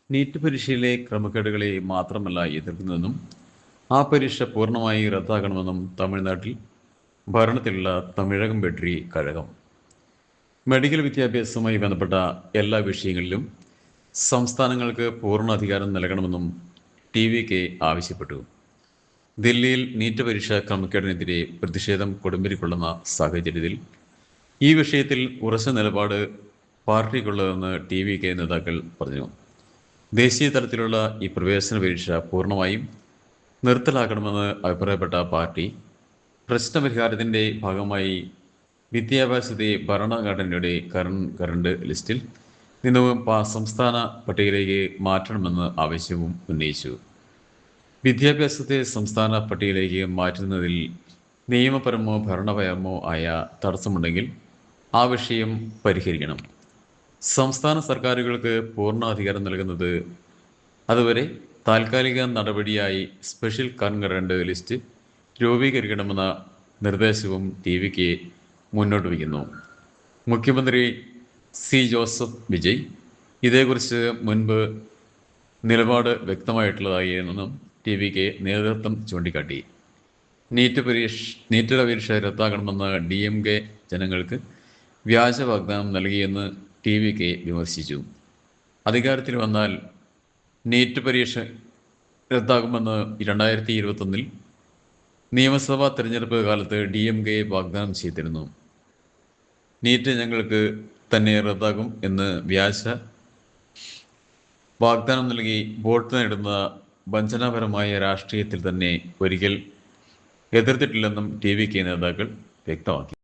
NEET പരീക്ഷയിലെ ക്രമക്കേടുകളെ മാത്രമല്ല എതിർക്കുന്നതെന്നും ആ പരീക്ഷ പൂർണ്ണമായി റദ്ദാക്കണമെന്നും തമിഴ്നാട്ടിൽ ഭരണത്തിലുള്ള തമിഴകം വെട്രി കഴകം മെഡിക്കൽ വിദ്യാഭ്യാസവുമായി ബന്ധപ്പെട്ട എല്ലാ വിഷയങ്ങളിലും സംസ്ഥാനങ്ങൾക്ക് പൂർണ്ണ അധികാരം നൽകണമെന്നും TVK ആവശ്യപ്പെട്ടു. ദില്ലിയിൽ നീറ്റ് പരീക്ഷ ക്രമക്കേടിനെതിരെ പ്രതിഷേധം കൊടുമ്പിരിക്കൊള്ളുന്ന സാഹചര്യത്തിൽ ഈ വിഷയത്തിൽ ഉറച്ച നിലപാട് പാർട്ടിക്കുള്ളതെന്ന് TVK നേതാക്കൾ പറഞ്ഞു. ദേശീയ തലത്തിലുള്ള ഈ പ്രവേശന പരീക്ഷ പൂർണ്ണമായും നിർത്തലാക്കണമെന്ന് അഭിപ്രായപ്പെട്ട പാർട്ടി പ്രശ്നപരിഹാരത്തിൻ്റെ ഭാഗമായി വിദ്യാഭ്യാസത്തെ ഭരണഘടനയുടെ കറണ്ട് ലിസ്റ്റിൽ നിന്നും സംസ്ഥാന പട്ടികയിലേക്ക് മാറ്റണമെന്ന് ആവശ്യവും ഉന്നയിച്ചു. വിദ്യാഭ്യാസത്തെ സംസ്ഥാന പട്ടികയിലേക്ക് മാറ്റുന്നതിൽ നിയമപരമോ ഭരണപരമോ ആയ തടസ്സമുണ്ടെങ്കിൽ ആ വിഷയം പരിഹരിക്കണം. സംസ്ഥാന സർക്കാരുകൾക്ക് പൂർണ്ണ അധികാരം നൽകുന്നത് അതുവരെ താൽക്കാലിക നടപടിയായി സ്പെഷ്യൽ കറണ്ട് ലിസ്റ്റ് രൂപീകരിക്കണമെന്ന നിർദ്ദേശവും TVK മുന്നോട്ട് വയ്ക്കുന്നു. മുഖ്യമന്ത്രി ജോസഫ് വിജയ് ഇതേക്കുറിച്ച് മുൻപ് നിലപാട് വ്യക്തമായിട്ടുള്ളതായിരുന്നെന്നും TVK നേതൃത്വം ചൂണ്ടിക്കാട്ടി. നീറ്റ് പരീക്ഷ റദ്ദാക്കണമെന്ന് DMK ജനങ്ങൾക്ക് വ്യാജ വാഗ്ദാനം നൽകിയെന്ന് TVK വിമർശിച്ചു. അധികാരത്തിൽ വന്നാൽ നീറ്റ് പരീക്ഷ റദ്ദാക്കുമെന്ന് 2021 നിയമസഭാ തെരഞ്ഞെടുപ്പ് കാലത്ത് DMK വാഗ്ദാനം ചെയ്തിരുന്നു. നീറ്റ് ഞങ്ങൾക്ക് തന്നെ റദ്ദാക്കും എന്ന് വ്യാജ വാഗ്ദാനം നൽകി വോട്ട് നേടുന്ന വഞ്ചനാപരമായ രാഷ്ട്രീയത്തിൽ തന്നെ ഒരിക്കൽ എതിർത്തിട്ടില്ലെന്നും TVK നേതാക്കൾ വ്യക്തമാക്കി.